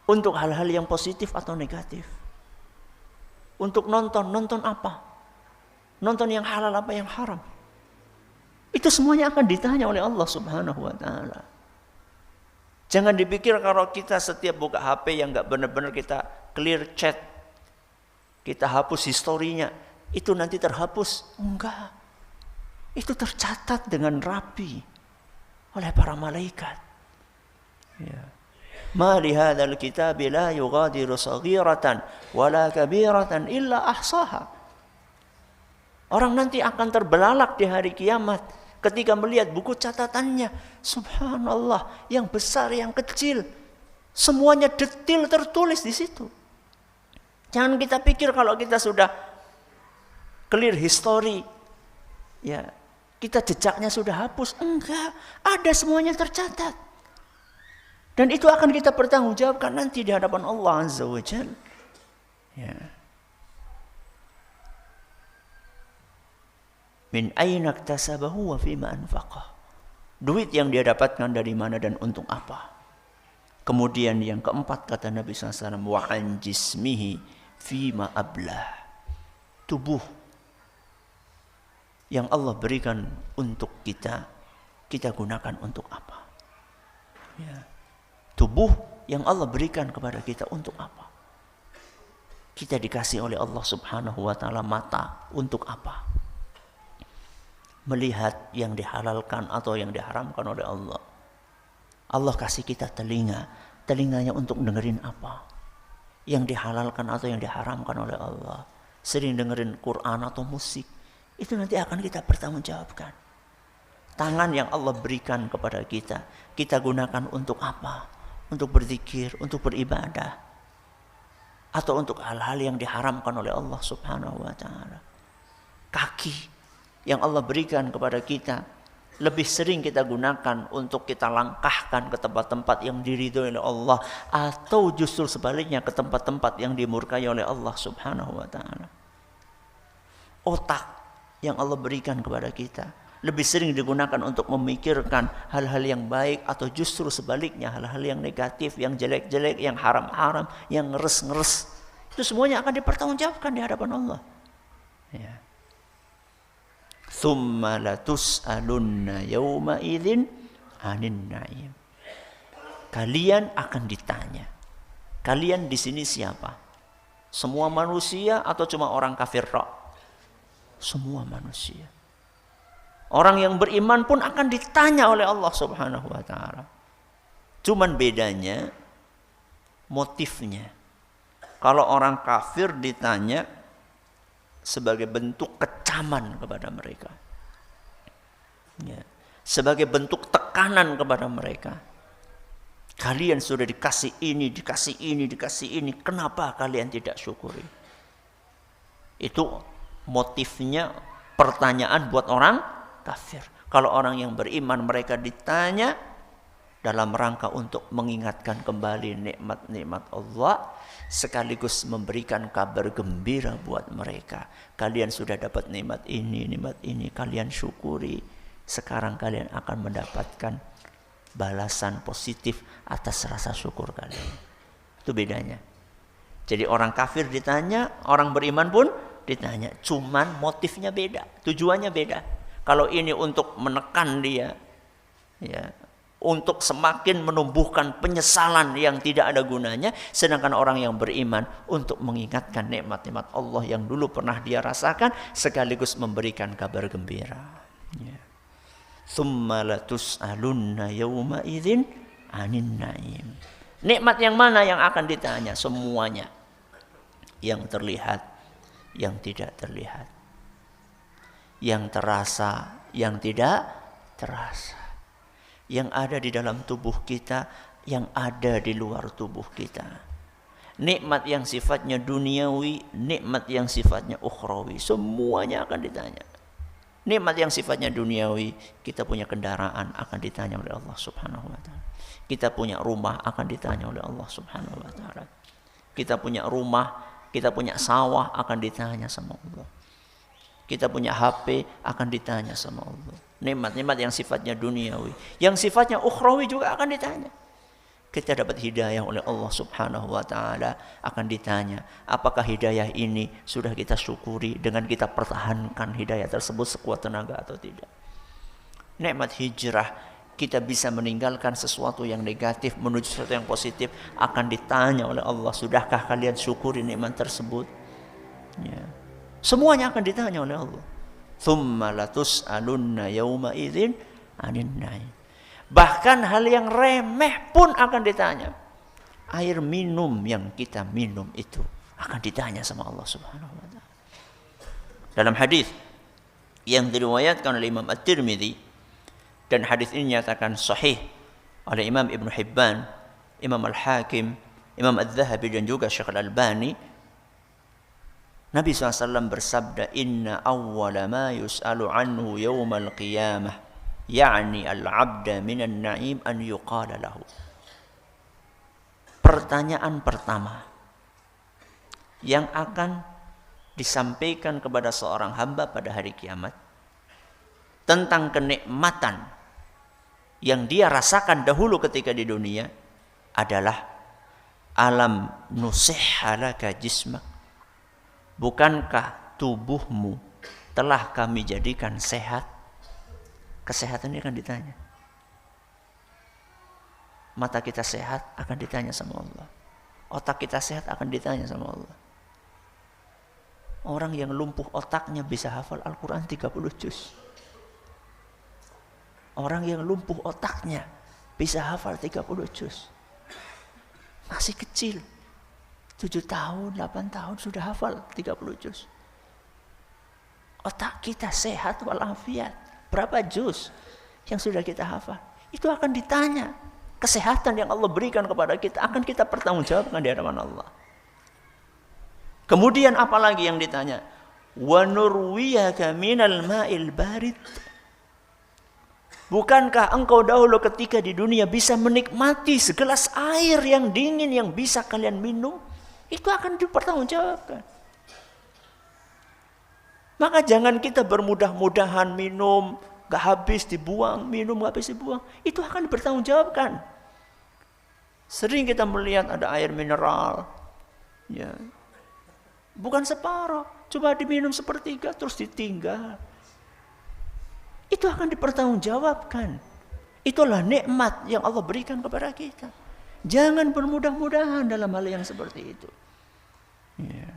Untuk hal-hal yang positif atau negatif? Untuk nonton apa? Nonton yang halal apa yang haram? Itu semuanya akan ditanya oleh Allah Subhanahu wa ta'ala. Jangan dipikir kalau kita setiap buka HP yang enggak benar-benar kita clear chat, kita hapus historinya, itu nanti terhapus. Enggak. Itu tercatat dengan rapi oleh para malaikat. Ya. Ma li hadzal kitabi la yughadiru saghiratan wala kabiratan illa ahsaha. Orang nanti akan terbelalak di hari kiamat ketika melihat buku catatannya. Subhanallah, yang besar, yang kecil, semuanya detail tertulis di situ. Jangan kita pikir kalau kita sudah clear history, ya, kita jejaknya sudah hapus. Enggak, ada semuanya tercatat. Dan itu akan kita pertanggungjawabkan nanti di hadapan Allah Azza wa Jalla. Ya. Min aina iktasabahu wa fima anfaqah. Duit yang dia dapatkan dari mana dan untuk apa. Kemudian yang keempat kata Nabi SAW, wa an jismihi fima ablah. Tubuh yang Allah berikan untuk kita, kita gunakan untuk apa? Ya. Tubuh yang Allah berikan kepada kita untuk apa? Kita dikasih oleh Allah Subhanahu wa taala mata untuk apa? Melihat yang dihalalkan atau yang diharamkan oleh Allah. Allah kasih kita telinga, telinganya untuk dengerin apa? Yang dihalalkan atau yang diharamkan oleh Allah. Sering dengerin Quran atau musik, itu nanti akan kita pertanggungjawabkan. Tangan yang Allah berikan kepada kita, kita gunakan untuk apa? Untuk berzikir, untuk beribadah, atau untuk hal-hal yang diharamkan oleh Allah Subhanahu wa taala. Kaki yang Allah berikan kepada kita lebih sering kita gunakan untuk kita langkahkan ke tempat-tempat yang diridhoi oleh Allah, atau justru sebaliknya ke tempat-tempat yang dimurkai oleh Allah Subhanahu wa taala. Otak yang Allah berikan kepada kita lebih sering digunakan untuk memikirkan hal-hal yang baik, atau justru sebaliknya hal-hal yang negatif, yang jelek-jelek, yang haram-haram, yang ngeres-ngeres. Itu semuanya akan dipertanggungjawabkan di hadapan Allah. Ya. Tsumma latus'alunna yawma idzin 'anin na'im. Kalian akan ditanya. Kalian di sini siapa? Semua manusia atau cuma orang kafir tok? Semua manusia. Orang yang beriman pun akan ditanya oleh Allah Subhanahu wa taala. Cuman bedanya motifnya. Kalau orang kafir ditanya sebagai bentuk kecaman kepada mereka, ya, sebagai bentuk tekanan kepada mereka. Kalian sudah dikasih ini, dikasih ini, dikasih ini, kenapa kalian tidak syukuri? Itu motifnya pertanyaan buat orang kafir. Kalau orang yang beriman, mereka ditanya dalam rangka untuk mengingatkan kembali nikmat-nikmat Allah, sekaligus memberikan kabar gembira buat mereka. Kalian sudah dapat nikmat ini, kalian syukuri. Sekarang kalian akan mendapatkan balasan positif atas rasa syukur kalian. Itu bedanya. Jadi orang kafir ditanya, orang beriman pun ditanya. Cuman motifnya beda, tujuannya beda. Kalau ini untuk menekan dia, ya, untuk semakin menumbuhkan penyesalan yang tidak ada gunanya, sedangkan orang yang beriman untuk mengingatkan nikmat-nikmat Allah yang dulu pernah dia rasakan, sekaligus memberikan kabar gembira. Tsumma latus'alunna yawma idzin 'anin na'im. Nikmat yang mana yang akan ditanya? Semuanya. Yang terlihat, yang tidak terlihat. Yang terasa, yang tidak terasa. Yang ada di dalam tubuh kita, yang ada di luar tubuh kita. Nikmat yang sifatnya duniawi, nikmat yang sifatnya ukhrawi, semuanya akan ditanya. Nikmat yang sifatnya duniawi, kita punya kendaraan akan ditanya oleh Allah Subhanahu wa taala. Kita punya rumah akan ditanya oleh Allah Subhanahu wa taala. Kita punya rumah, kita punya sawah akan ditanya sama Allah. Kita punya HP akan ditanya sama Allah. Nikmat-nikmat yang sifatnya duniawi, yang sifatnya ukhrawi juga akan ditanya. Kita dapat hidayah oleh Allah Subhanahu wa taala, akan ditanya, apakah hidayah ini sudah kita syukuri dengan kita pertahankan hidayah tersebut sekuat tenaga atau tidak. Nikmat hijrah, kita bisa meninggalkan sesuatu yang negatif menuju sesuatu yang positif, akan ditanya oleh Allah, sudahkah kalian syukuri nikmat tersebut? Ya. Semuanya akan ditanya oleh Allah. Tsumma latus'alunna yawma idzin 'anin na'im. Bahkan hal yang remeh pun akan ditanya. Air minum yang kita minum itu akan ditanya sama Allah Subhanahu wa taala. Dalam hadis yang diriwayatkan oleh Imam At-Tirmidzi, dan hadis ini nyatakan sahih oleh Imam Ibn Hibban, Imam Al-Hakim, Imam Adz-Dzahabi dan juga Syekh Al-Albani, Nabi SAW bersabda, Inna awwala ma yus'alu anhu yawmal qiyamah, ya'ni al-'abda minan na'im an yuqala lahu. Pertanyaan pertama yang akan disampaikan kepada seorang hamba pada hari kiamat tentang kenikmatan yang dia rasakan dahulu ketika di dunia, adalah alam nusihha laka jismak. Bukankah tubuhmu telah kami jadikan sehat? Kesehatan ini akan ditanya. Mata kita sehat akan ditanya sama Allah. Otak kita sehat akan ditanya sama Allah. Orang yang lumpuh otaknya bisa hafal Al-Quran 30 juz. Orang yang lumpuh otaknya bisa hafal 30 juz. Masih kecil. 7 tahun, 8 tahun sudah hafal 30 juz. Otak kita sehat walafiat. Berapa juz yang sudah kita hafal? Itu akan ditanya. Kesehatan yang Allah berikan kepada kita akan kita pertanggungjawabkan di hadapan Allah. Kemudian apalagi yang ditanya? Wa nurwiyaka minal ma'il barid. Bukankah engkau dahulu ketika di dunia bisa menikmati segelas air yang dingin yang bisa kalian minum? Itu akan dipertanggungjawabkan. Maka jangan kita bermudah-mudahan minum, gak habis dibuang, minum gak habis dibuang. Itu akan dipertanggungjawabkan. Sering kita melihat ada air mineral. Ya. Bukan separuh, coba diminum sepertiga terus ditinggal. Itu akan dipertanggungjawabkan. Itulah nikmat yang Allah berikan kepada kita. Jangan bermudah-mudahan dalam hal yang seperti itu. Ya.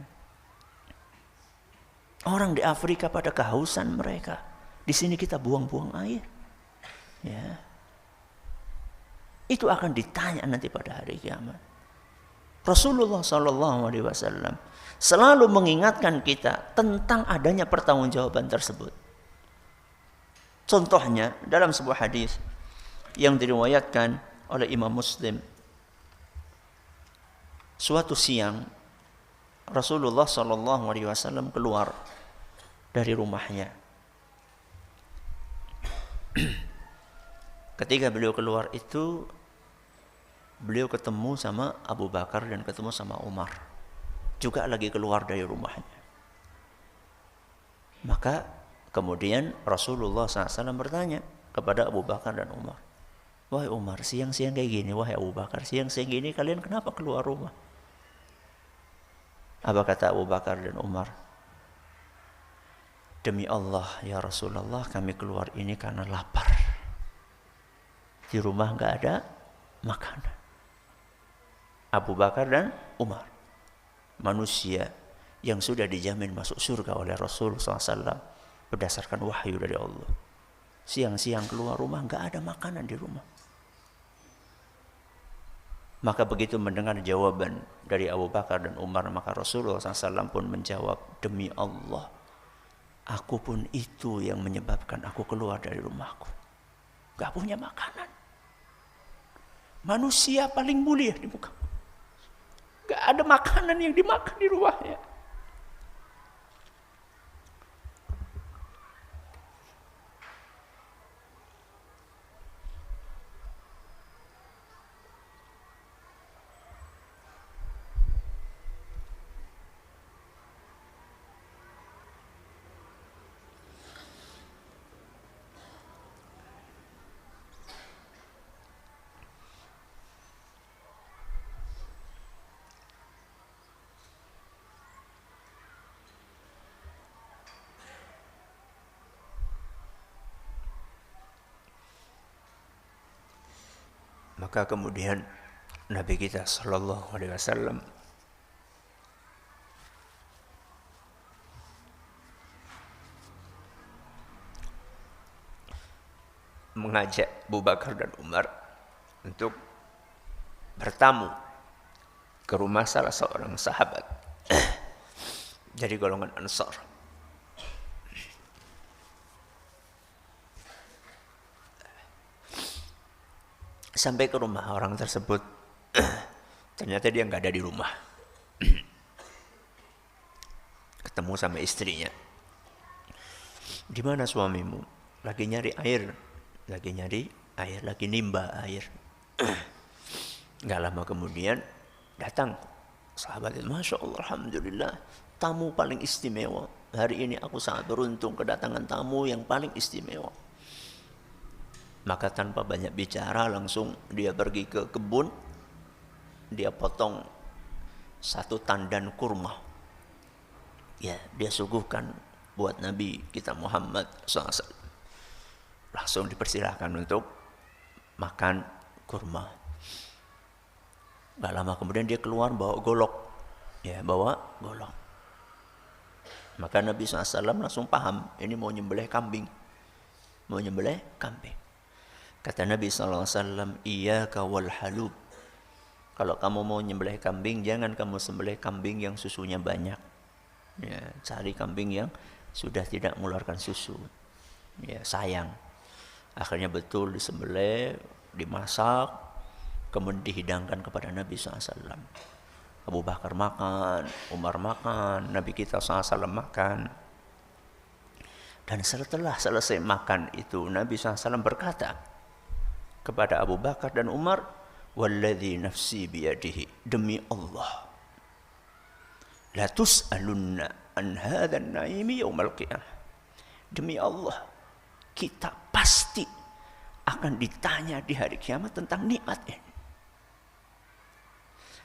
Orang di Afrika pada kehausan mereka. Di sini kita buang-buang air. Ya. Itu akan ditanya nanti pada hari kiamat. Rasulullah SAW selalu mengingatkan kita tentang adanya pertanggungjawaban tersebut. Contohnya dalam sebuah hadis yang diriwayatkan oleh Imam Muslim. Suatu siang Rasulullah SAW keluar dari rumahnya. Ketika beliau keluar itu, beliau ketemu sama Abu Bakar dan ketemu sama Umar. Juga lagi keluar dari rumahnya. Maka kemudian Rasulullah SAW bertanya kepada Abu Bakar dan Umar. Wahai Umar, siang-siang kayak gini. Wahai Abu Bakar, siang-siang gini kalian kenapa keluar rumah? Apa kata Abu Bakar dan Umar? Demi Allah ya Rasulullah, kami keluar ini karena lapar. Di rumah gak ada makanan. Abu Bakar dan Umar, manusia yang sudah dijamin masuk surga oleh Rasul SAW berdasarkan wahyu dari Allah. Siang-siang keluar rumah gak ada makanan di rumah. Maka begitu mendengar jawaban dari Abu Bakar dan Umar, maka Rasulullah SAW pun menjawab, demi Allah, aku pun itu yang menyebabkan aku keluar dari rumahku. Gak punya makanan. Manusia paling mulia di muka. Gak ada makanan yang dimakan di rumahnya. Maka kemudian Nabi kita Sallallahu Alaihi Wasallam mengajak Abu Bakar dan Umar untuk bertamu ke rumah salah seorang sahabat dari golongan Ansar. Sampai ke rumah orang tersebut, ternyata dia nggak ada di rumah. Ketemu sama istrinya. Di mana suamimu? Lagi nyari air, lagi nimba air. Nggak lama kemudian datang sahabat itu, Masya Allah, Alhamdulillah, tamu paling istimewa. Hari ini aku sangat beruntung kedatangan tamu yang paling istimewa. Maka tanpa banyak bicara langsung dia pergi ke kebun, dia potong satu tandan kurma. Ya, dia suguhkan buat Nabi kita Muhammad SAW. Langsung dipersilahkan untuk makan kurma. Gak lama kemudian dia keluar bawa golok. Ya, bawa golok. Maka Nabi SAW langsung paham, ini mau nyembelih kambing. Mau nyembelih kambing. Kata Nabi SAW, iyyaka wal halub. Kalau kamu mau nyembelih kambing, jangan kamu sembelih kambing yang susunya banyak. Ya, cari kambing yang sudah tidak mengeluarkan susu. Ya, sayang. Akhirnya betul disembelih, dimasak, kemudian dihidangkan kepada Nabi SAW. Abu Bakar makan, Umar makan, Nabi kita SAW makan. Dan setelah selesai makan itu, Nabi SAW berkata kepada Abu Bakar dan Umar, walladzi nafsi biyadihi, demi Allah, la tus'alunna an hadzal naimi yaumal qiyamah. Demi Allah, kita pasti akan ditanya di hari kiamat tentang nikmat ini.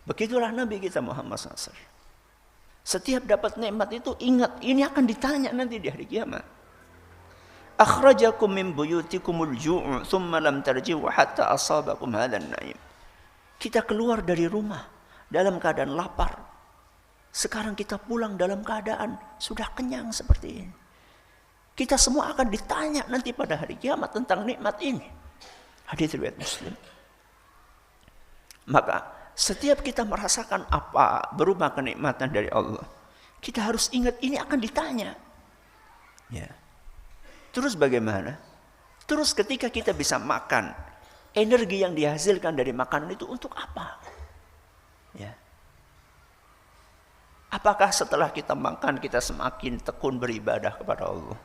Begitulah Nabi kita Muhammad SAW. Setiap dapat nikmat itu ingat, ini akan ditanya nanti di hari kiamat. Akhrajakum min buyutikumul ju', thumma lam tarji'u hatta asabakum hadzal naim. Kita keluar dari rumah dalam keadaan lapar. Sekarang kita pulang dalam keadaan sudah kenyang seperti ini. Kita semua akan ditanya nanti pada hari kiamat tentang nikmat ini. Hadits riwayat Muslim. Maka setiap kita merasakan apa berupa kenikmatan dari Allah, kita harus ingat ini akan ditanya. Ya. Terus bagaimana? Terus ketika kita bisa makan, energi yang dihasilkan dari makanan itu untuk apa? Ya. Apakah setelah kita makan kita semakin tekun beribadah kepada Allah?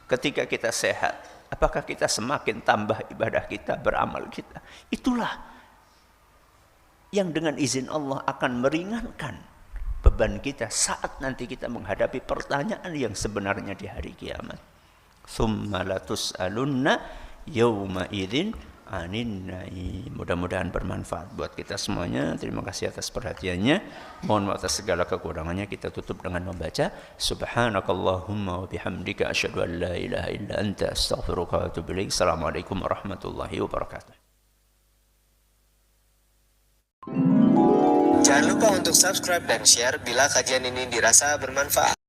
Ketika kita sehat, apakah kita semakin tambah ibadah kita, beramal kita? Itulah yang dengan izin Allah akan meringankan beban kita saat nanti kita menghadapi pertanyaan yang sebenarnya di hari kiamat. Tsumma latus'alunna yauma idzin anin naim. Mudah-mudahan bermanfaat buat kita semuanya. Terima kasih atas perhatiannya. Mohon maaf atas segala kekurangannya. Kita tutup dengan membaca subhanakallahumma wa bihamdika asyhadu an la ilaha illa anta astaghfiruka wa atubu ilaik. Assalamualaikum warahmatullahi wabarakatuh.
Jangan lupa untuk subscribe dan share bila kajian ini dirasa bermanfaat.